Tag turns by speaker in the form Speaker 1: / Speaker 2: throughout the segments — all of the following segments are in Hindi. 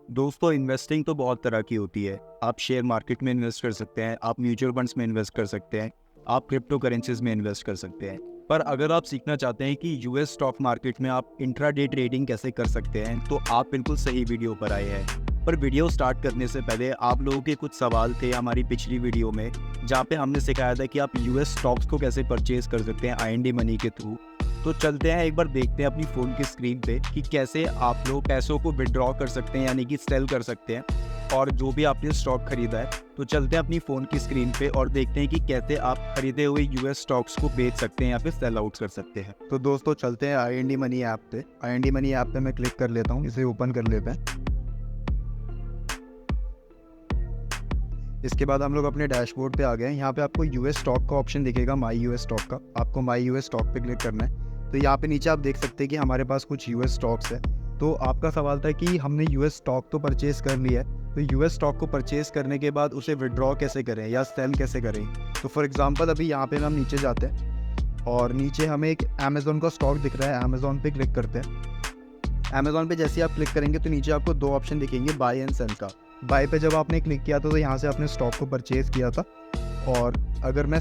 Speaker 1: दोस्तों, इन्वेस्टिंग तो बहुत तरह की होती है। आप शेयर मार्केट में इन्वेस्ट कर सकते हैं, आप म्यूचुअल फंड्स में इन्वेस्ट कर सकते हैं, आप क्रिप्टो करेंसीज में इन्वेस्ट कर सकते हैं। पर अगर आप सीखना चाहते हैं कि यूएस स्टॉक मार्केट में आप इंट्राडे ट्रेडिंग कैसे कर सकते हैं, तो आप बिल्कुल सही वीडियो पर आए हैं। पर वीडियो स्टार्ट करने से पहले आप लोगों के कुछ सवाल थे हमारी पिछली वीडियो में, जहाँ पे हमने सिखाया था कि आप यूएस स्टॉक्स को कैसे परचेज कर सकते हैं आईएनडी मनी के थ्रू। तो चलते हैं एक बार देखते हैं अपनी फ़ोन की स्क्रीन पे कि कैसे आप लोग पैसों को विड्रॉ कर सकते हैं, यानी कि सेल कर सकते हैं, और जो भी आपने स्टॉक खरीदा है। तो चलते हैं अपनी फ़ोन की स्क्रीन पे और देखते हैं कि कैसे आप खरीदे हुए यूएस स्टॉक्स को बेच सकते हैं या फिर सेल आउट कर सकते हैं।
Speaker 2: तो दोस्तों चलते हैं आईएनडी मनी ऐप पे। आईएनडी मनी ऐप पे मैं क्लिक कर लेता हूँ, इसे ओपन कर लेते हैं। इसके बाद हम लोग अपने डैशबोर्ड पे आ गए हैं। यहाँ पे आपको यूएस स्टॉक का ऑप्शन दिखेगा, माई यूएस स्टॉक का। आपको माई यूएस स्टॉक पे क्लिक करना है। तो यहाँ पे नीचे आप देख सकते हैं कि हमारे पास कुछ यूएस स्टॉक्स है। तो आपका सवाल था कि हमने यूएस स्टॉक तो परचेज कर लिया है, तो यूएस स्टॉक को परचेज करने के बाद उसे विड्रॉ कैसे करें या सेल कैसे करें। तो फॉर एग्जांपल अभी यहाँ पे हम नीचे जाते हैं और नीचे हमें एक अमेज़ॉन का स्टॉक दिख रहा है। अमेज़ॉन पे क्लिक करते हैं। अमेज़ॉन पे जैसे आप क्लिक करेंगे तो नीचे आपको दो ऑप्शन दिखेंगे, बाय एंड सेल का। बाय पे जब आपने क्लिक किया था तो यहाँ से आपने स्टॉक को परचेज किया था, और अगर मैं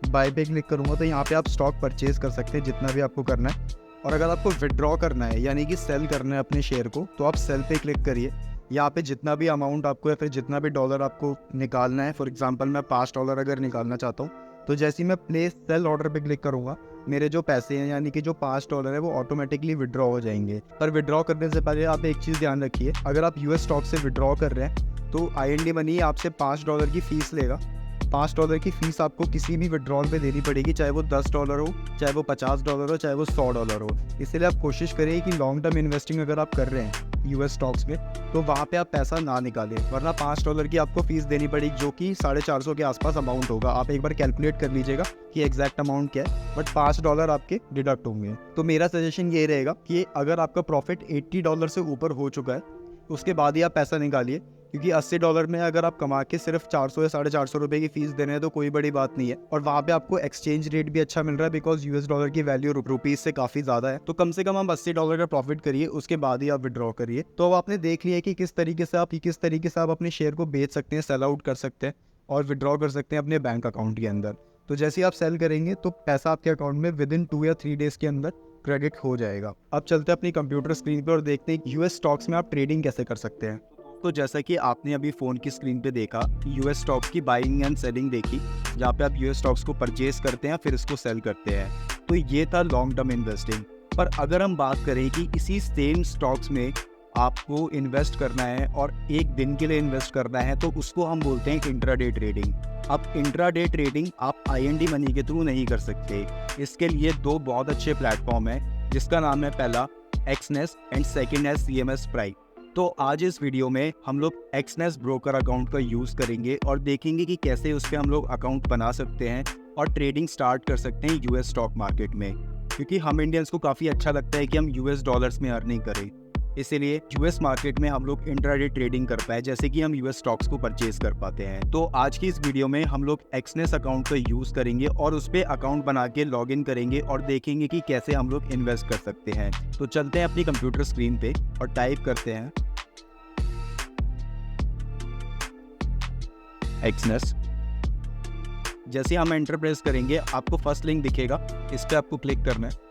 Speaker 2: बाय पे क्लिक करूँगा तो यहाँ पे आप स्टॉक परचेज कर सकते हैं जितना भी आपको करना है। और अगर आपको विड्रॉ करना है यानी कि सेल करना है अपने शेयर को, तो आप सेल पे क्लिक करिए। यहाँ पे जितना भी अमाउंट आपको या फिर जितना भी डॉलर आपको निकालना है, फॉर एग्जांपल मैं $5 अगर निकालना चाहता हूँ, तो जैसे ही मैं प्लेस सेल ऑर्डर पे क्लिक करूँगा, मेरे जो पैसे हैं यानी कि जो $5 है वो ऑटोमेटिकली विड्रॉ हो जाएंगे। पर विड्रॉ करने से पहले आप एक चीज़ ध्यान रखिए, अगर आप यूएस स्टॉक से विड्रॉ कर रहे हैं तो आईएनडी मनी आपसे $5 की फ़ीस लेगा। $5 की फ़ीस आपको किसी भी विड्रॉल पे देनी पड़ेगी, चाहे वो $10 हो, चाहे वो $50 हो, चाहे वो $100 हो। इसलिए आप कोशिश करिए कि लॉन्ग टर्म इन्वेस्टिंग अगर आप कर रहे हैं यूएस स्टॉक्स में, तो वहाँ पे आप पैसा ना निकालें, वरना $5 की आपको फ़ीस देनी पड़ेगी, जो कि 450 के आसपास अमाउंट होगा। आप एक बार कैलकुलेट कर लीजिएगा कि एग्जैक्ट अमाउंट क्या है, बट $5 आपके डिडक्ट होंगे। तो मेरा सजेशन ये रहेगा कि अगर आपका प्रॉफिट $80 से ऊपर हो चुका है, उसके बाद ही आप पैसा निकालिए, क्योंकि $80 में अगर आप कमा के सिर्फ 400 या $450 की फीस दे रहे हैं तो कोई बड़ी बात नहीं है। और वहाँ पे आपको एक्सचेंज रेट भी अच्छा मिल रहा है, बिकॉज यूएस डॉलर की वैल्यू रुपीस से काफ़ी ज़्यादा है। तो कम से कम हम $80 का प्रॉफिट करिए, उसके बाद ही आप विड्रॉ करिए। तो अब आपने देख लिया कि किस तरीके से आप अपने शेयर को बेच सकते हैं, सेल आउट कर सकते हैं और विड्रॉ कर सकते हैं अपने बैंक अकाउंट के अंदर। तो जैसे ही आप सेल करेंगे तो पैसा आपके अकाउंट में विदिन 2 या 3 डेज़ के अंदर क्रेडिट हो जाएगा। अब चलते हैं अपनी कंप्यूटर स्क्रीन पर और देखते हैं यूएस स्टॉक्स में आप ट्रेडिंग कैसे कर सकते हैं।
Speaker 1: तो जैसा कि आपने अभी फ़ोन की स्क्रीन पे देखा, यूएस स्टॉक्स की बाइंग एंड सेलिंग देखी, जहाँ पे आप यूएस स्टॉक्स को परचेज करते हैं फिर इसको सेल करते हैं। तो ये था लॉन्ग टर्म इन्वेस्टिंग। पर अगर हम बात करें कि इसी सेम स्टॉक्स में आपको इन्वेस्ट करना है और एक दिन के लिए इन्वेस्ट करना है, तो उसको हम बोलते हैं इंट्राडे ट्रेडिंग। अब इंट्राडे ट्रेडिंग आप आईएनडी मनी के थ्रू नहीं कर सकते। इसके लिए दो बहुत अच्छे प्लेटफॉर्म हैं, जिसका नाम है पहला एक्सनेस एंड सेकेंड है सीएमएस प्राइम। तो आज इस वीडियो में हम लोग एक्सनेस ब्रोकर अकाउंट का यूज़ करेंगे और देखेंगे कि कैसे उस पर हम लोग अकाउंट बना सकते हैं और ट्रेडिंग स्टार्ट कर सकते हैं यूएस स्टॉक मार्केट में, क्योंकि हम इंडियंस को काफ़ी अच्छा लगता है कि हम यूएस डॉलर्स में अर्निंग करें। इसीलिए यूएस मार्केट में हम लोग इंट्राडे ट्रेडिंग कर पाए, जैसे कि हम यूएस स्टॉक्स को परचेज कर पाते हैं। तो आज की इस वीडियो में हम लोग एक्सनेस अकाउंट का यूज़ करेंगे और उस पर अकाउंट बना के लॉग इन करेंगे और देखेंगे कि कैसे हम लोग इन्वेस्ट कर सकते हैं। तो चलते हैं अपनी कंप्यूटर स्क्रीन पे और टाइप करते हैं एक्सनेस। जैसे हम एंटर प्रेस करेंगे आपको फर्स्ट लिंक दिखेगा, इस पे आपको क्लिक करना है।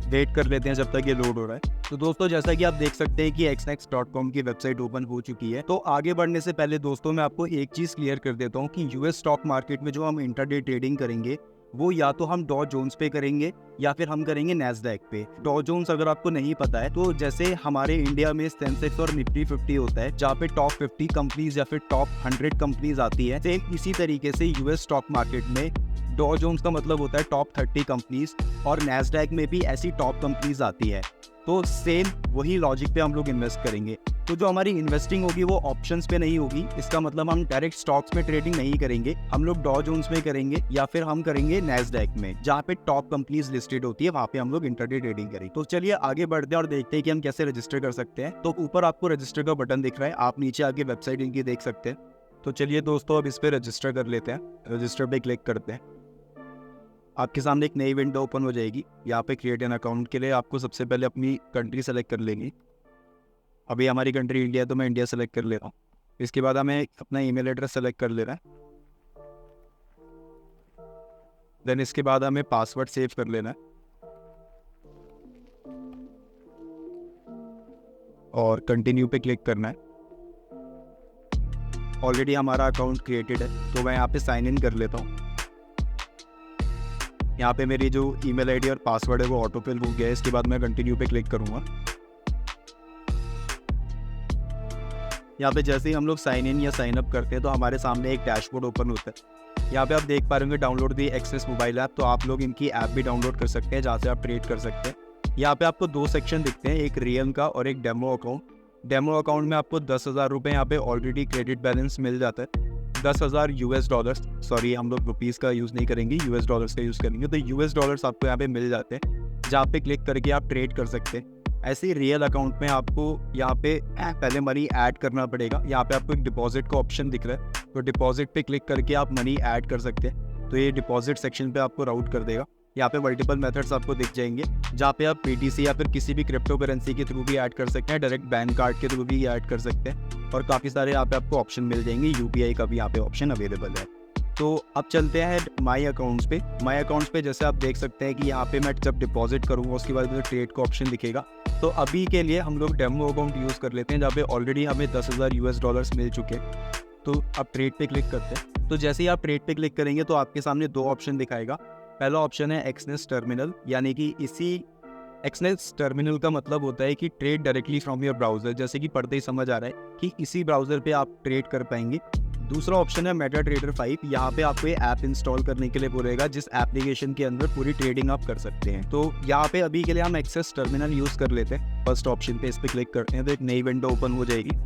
Speaker 1: वेट कर लेते हैं जब तक ये लोड हो रहा है। तो दोस्तों, जैसा कि आप देख सकते हैं कि xnex.com की वेबसाइट ओपन हो चुकी है। तो आगे बढ़ने से पहले दोस्तों मैं आपको एक चीज़ क्लियर कर देता हूँ कि यूएस स्टॉक मार्केट में जो हम इंट्राडे ट्रेडिंग करेंगे वो या तो हम डॉ जोन्स पे करेंगे या फिर हम करेंगे नैस्डैक पे। डॉ जोन्स अगर आपको नहीं पता है तो जैसे हमारे इंडिया में सेंसेक्स और निफ्टी 50 होता है, जहाँ पे टॉप 50 कंपनीज या फिर टॉप 100 कंपनीज आती है, सेम इसी तरीके से यूएस स्टॉक मार्केट में डॉ जोन्स का मतलब होता है टॉप 30 कंपनीज और नैस्डैक में भी ऐसी टॉप कंपनीज आती है। तो सेम वही लॉजिक पे हम लोग इन्वेस्ट करेंगे। तो जो हमारी इन्वेस्टिंग होगी वो ऑप्शंस पे नहीं होगी, इसका मतलब हम डायरेक्ट स्टॉक्स में ट्रेडिंग नहीं करेंगे, हम लोग डॉ जोन्स में करेंगे या फिर हम करेंगे नैस्डैक में, जहाँ पे टॉप कंपनीज लिस्टेड होती है, वहाँ पे हम लोग इंट्राडे ट्रेडिंग करेंगे। तो चलिए आगे बढ़ते हैं और देखते हैं कि हम कैसे रजिस्टर कर सकते हैं। तो ऊपर आपको रजिस्टर का बटन दिख रहा है, आप नीचे आगे वेबसाइट इनकी देख सकते हैं। तो चलिए दोस्तों अब इस पे रजिस्टर कर लेते हैं। रजिस्टर पे क्लिक करते हैं। आपके सामने एक नई विंडो ओपन हो जाएगी। यहाँ पे क्रिएट एन अकाउंट के लिए आपको सबसे पहले अपनी कंट्री सेलेक्ट कर लेनी। अभी हमारी कंट्री इंडिया है तो मैं इंडिया सेलेक्ट कर ले रहा हूँ। इसके बाद हमें अपना ईमेल एड्रेस सेलेक्ट कर लेना है। देन इसके बाद हमें पासवर्ड सेव कर लेना है और कंटिन्यू पे क्लिक करना है। ऑलरेडी हमारा अकाउंट क्रिएटेड है तो मैं यहाँ पे साइन इन कर लेता हूँ। यहाँ पे मेरी जो ईमेल आईडी और पासवर्ड है वो ऑटो फिल हो गया है। इसके बाद मैं कंटिन्यू पे क्लिक करूँगा। यहाँ पे जैसे ही हम लोग साइन इन या साइन अप करते हैं तो हमारे सामने एक डैशबोर्ड ओपन होता है। यहाँ पे आप देख पा रहे होंगे download the access mobile app, तो आप लोग इनकी ऐप भी डाउनलोड कर सकते हैं जहाँ से आप ट्रेड कर सकते हैं। यहाँ पे आपको 2 सेक्शन दिखते हैं, एक रियल का और एक डेमो अकाउंट। डेमो अकाउंट में आपको 10,000 रुपये यहाँ पे ऑलरेडी क्रेडिट बैलेंस मिल जाता है। 10,000 US डॉलर्स, सॉरी हम लोग रुपीज़ का यूज़ नहीं करेंगे, US डॉलर्स का यूज़ करेंगे। तो US डॉलर्स आपको यहाँ पे मिल जाते हैं जहाँ पे क्लिक करके आप ट्रेड कर सकते हैं। ऐसे ही रियल अकाउंट में आपको यहाँ पे पहले मनी ऐड करना पड़ेगा। यहाँ पे आपको एक डिपॉजिट का ऑप्शन दिख रहा है, तो डिपॉजिट पे क्लिक करके आप मनी ऐड कर सकते हैं। तो ये डिपॉजिट सेक्शन पे आपको राउट कर देगा। यहाँ पे मल्टीपल मेथड्स आपको दिख जाएंगे जहाँ पे आप PTC या फिर किसी भी क्रिप्टो करेंसी के थ्रू भी ऐड कर सकते हैं, डायरेक्ट बैंक कार्ड के थ्रू भी ऐड कर सकते हैं और काफ़ी सारे यहाँ पे आपको ऑप्शन मिल जाएंगे। UPI का भी यहाँ पे ऑप्शन अवेलेबल है। तो अब चलते हैं माई अकाउंट्स पे। माई अकाउंट्स पे जैसे आप देख सकते हैं कि यहाँ पे मैं जब डिपॉजिट करूँगा उसके बाद मुझे ट्रेड का ऑप्शन दिखेगा। तो अभी के लिए हम लोग डेमो अकाउंट यूज़ कर लेते हैं जहाँ पे ऑलरेडी हमें 10,000 US डॉलर्स मिल चुके हैं। तो अब ट्रेड पे क्लिक करते हैं। तो जैसे ही आप ट्रेड पे क्लिक करेंगे तो आपके सामने 2 ऑप्शन दिखाएगा। पहला ऑप्शन है एक्सनेस टर्मिनल, यानी कि इसी एक्सनेस टर्मिनल का मतलब होता है कि trade directly from your browser, जैसे कि पढ़ते ही समझ आ रहा है कि इसी ब्राउज़र पे आप ट्रेड कर पाएंगे। दूसरा ऑप्शन है मेटा ट्रेडर 5। यहाँ पे आपको ये ऐप इंस्टॉल करने के लिए बोलेगा जिस एप्लीकेशन के अंदर पूरी ट्रेडिंग आप कर सकते हैं। तो यहाँ पे अभी के लिए हम एक्सेस टर्मिनल यूज़ कर लेते हैं। फर्स्ट ऑप्शन पे इस पर क्लिक करते हैं तो एक नई विंडो ओपन हो जाएगी।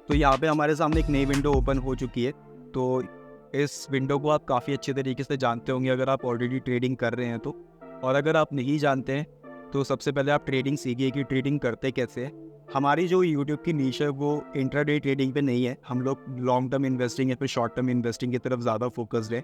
Speaker 1: तो यहाँ पे हमारे सामने एक नई विंडो ओपन हो चुकी है। तो इस विंडो को आप काफ़ी अच्छे तरीके से जानते होंगे अगर आप ऑलरेडी ट्रेडिंग कर रहे हैं तो। और अगर आप नहीं जानते हैं तो सबसे पहले आप ट्रेडिंग सीखिए कि ट्रेडिंग करते कैसे हैं। हमारी जो यूट्यूब की नीश है वो इंट्राडे ट्रेडिंग पे नहीं है। हम लोग लॉन्ग टर्म इन्वेस्टिंग या फिर शॉर्ट टर्म इन्वेस्टिंग की तरफ ज़्यादा फोकस्ड है।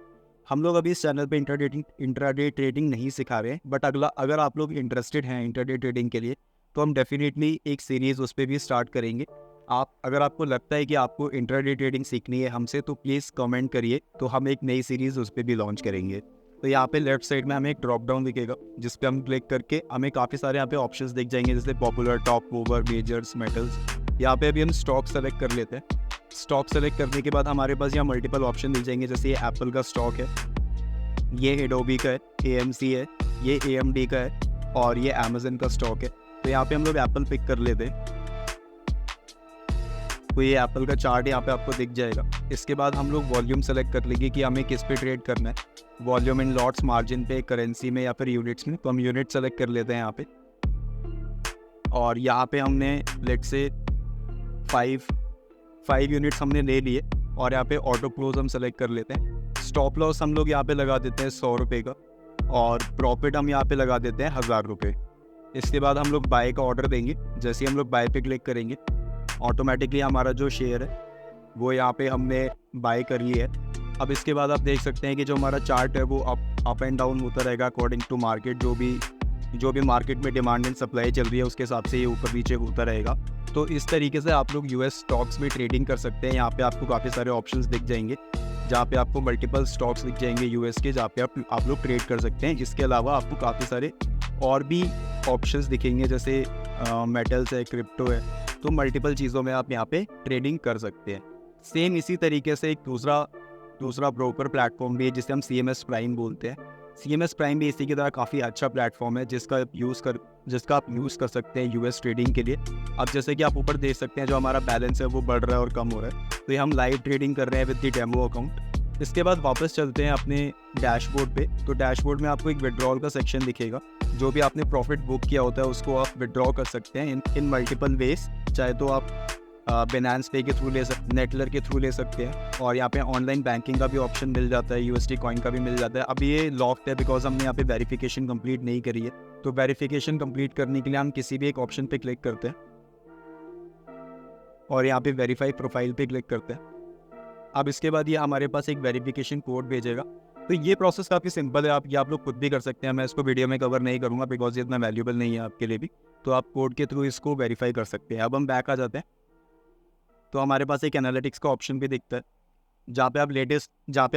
Speaker 1: हम लोग अभी इस चैनल पे इंट्राडे ट्रेडिंग नहीं सिखा रहे हैं, बट अगर आप लोग इंटरेस्टेड हैं इंट्राडे ट्रेडिंग के लिए तो हम डेफिनेटली एक सीरीज़ उस पर भी स्टार्ट करेंगे। अगर आपको लगता है कि आपको इंट्राडे ट्रेडिंग सीखनी है हमसे तो प्लीज़ कमेंट करिए, तो हम एक नई सीरीज़ उस पर भी लॉन्च करेंगे। तो यहाँ पे लेफ्ट साइड में हमें एक ड्रॉप डाउन दिखेगा जिस पे हम क्लिक करके हमें काफ़ी सारे यहाँ पे ऑप्शंस दिख जाएंगे, जैसे popular, top mover, majors, metals. यहाँ पे अभी हम स्टॉक सेलेक्ट कर लेते हैं। स्टॉक सेलेक्ट करने के बाद हमारे पास यहाँ मल्टीपल ऑप्शन दिख जाएंगे, जैसे ये एप्पल का स्टॉक है, ये एडोबी का है, AMC है, ये AMD का है और ये अमेजन का स्टॉक है। तो यहाँ पे हम लोग एप्पल पिक कर लेते हैं। तो ये एप्पल का चार्ट यहाँ पे आपको दिख जाएगा। इसके बाद हम लोग वॉल्यूम सेलेक्ट कर लेंगे कि हमें किस पे ट्रेड करना है, वॉल्यूम इन लॉट्स, मार्जिन पे, करेंसी में या फिर यूनिट्स में। तो हम यूनिट सेलेक्ट कर लेते हैं यहाँ पे और यहाँ पे हमने लेट से 5 यूनिट्स हमने ले लिए और यहाँ पे ऑटो क्लोज हम सेलेक्ट कर लेते हैं। स्टॉप लॉस हम लोग यहाँ पे लगा देते हैं 100 रुपये का और प्रॉफिट हम यहाँ पे लगा देते हैं 1000 रुपये। इसके बाद हम लोग बाय का ऑर्डर देंगे। जैसे ही हम लोग बाय पे क्लिक करेंगे ऑटोमेटिकली हमारा जो शेयर है वो यहाँ पे हमने बाय कर लिया है। अब इसके बाद आप देख सकते हैं कि जो हमारा चार्ट है वो अप एंड डाउन होता रहेगा अकॉर्डिंग टू मार्केट। जो भी मार्केट में डिमांड एंड सप्लाई चल रही है उसके हिसाब से ये ऊपर नीचे होता रहेगा। तो इस तरीके से आप लोग US स्टॉक्स में ट्रेडिंग कर सकते हैं। यहाँ पे आपको काफ़ी सारे ऑप्शंस दिख जाएंगे जहाँ पे आपको मल्टीपल स्टॉक्स दिख जाएंगे US के, जहाँ पे आप लोग ट्रेड कर सकते हैं। इसके अलावा आपको काफ़ी सारे और भी ऑप्शंस दिखेंगे, जैसे मेटल्स है, क्रिप्टो है। तो मल्टीपल चीज़ों में आप यहाँ पे ट्रेडिंग कर सकते हैं। सेम इसी तरीके से एक दूसरा ब्रोकर प्लेटफॉर्म भी है जिसे हम CMS प्राइम बोलते हैं। CMS प्राइम भी इसी की तरह काफ़ी अच्छा प्लेटफॉर्म है जिसका आप यूज़ कर सकते हैं US ट्रेडिंग के लिए। अब जैसे कि आप ऊपर देख सकते हैं जो हमारा बैलेंस है वो बढ़ रहा है और कम हो रहा है। तो ये हम लाइव ट्रेडिंग कर रहे हैं विद द डेमो अकाउंट। इसके बाद वापस चलते हैं अपने डैशबोर्ड पे। तो डैशबोर्ड में आपको एक विड्रॉल का सेक्शन दिखेगा। जो भी आपने प्रॉफिट बुक किया होता है उसको आप विड्रॉ कर सकते हैं इन मल्टीपल वेज। चाहे तो आप बिनांस पे के थ्रू ले सकते, नेटलर के थ्रू ले सकते हैं और यहाँ पे ऑनलाइन बैंकिंग का भी ऑप्शन मिल जाता है, USD कॉइन का भी मिल जाता है। अभी ये लॉक्ड है बिकॉज हमने यहाँ पे वेरिफिकेशन कंप्लीट नहीं करी है। तो वेरिफिकेशन कंप्लीट करने के लिए हम किसी भी एक ऑप्शन पे क्लिक करते हैं और यहाँ पे वेरीफाई प्रोफाइल पे क्लिक करते हैं। अब इसके बाद ये हमारे पास एक वेरिफिकेशन कोड भेजेगा। तो ये प्रोसेस काफ़ी सिंपल है, आप लोग खुद भी कर सकते हैं। मैं इसको वीडियो में कवर नहीं करूँगा बिकॉज ये इतना वैल्यूबल नहीं है आपके लिए भी। तो आप कोड के थ्रू इसको वेरीफाई कर सकते हैं। अब हम बैक आ जाते हैं तो हमारे पास एक एनालिटिक्स का ऑप्शन भी दिखता है जहाँ पे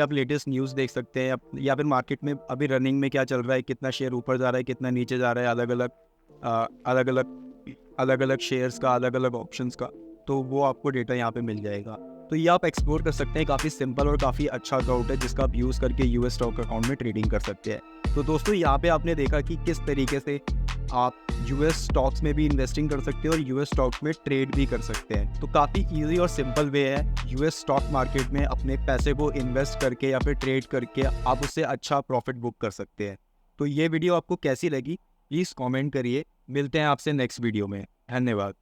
Speaker 1: आप लेटेस्ट न्यूज़ देख सकते हैं या फिर मार्केट में अभी रनिंग में क्या चल रहा है, कितना शेयर ऊपर जा रहा है, कितना नीचे जा रहा है, अलग अलग शेयर्स का, अलग अलग ऑप्शंस का। तो वो आपको डेटा यहाँ पे मिल जाएगा। तो ये आप एक्सप्लोर कर सकते हैं। काफ़ी सिंपल और काफ़ी अच्छा अकाउंट है जिसका आप यूज़ करके यूएस स्टॉक अकाउंट में ट्रेडिंग कर सकते हैं। तो दोस्तों यहाँ पे आपने देखा कि किस तरीके से आप यूएस स्टॉक्स में भी इन्वेस्टिंग कर सकते हैं और यूएस स्टॉक्स में ट्रेड भी कर सकते हैं। तो काफ़ी इजी और सिंपल वे है यूएस स्टॉक मार्केट में अपने पैसे को इन्वेस्ट करके या फिर ट्रेड करके आप उससे अच्छा प्रॉफिट बुक कर सकते हैं। तो ये वीडियो आपको कैसी लगी प्लीज़ कमेंट करिए। मिलते हैं आपसे नेक्स्ट वीडियो में। धन्यवाद।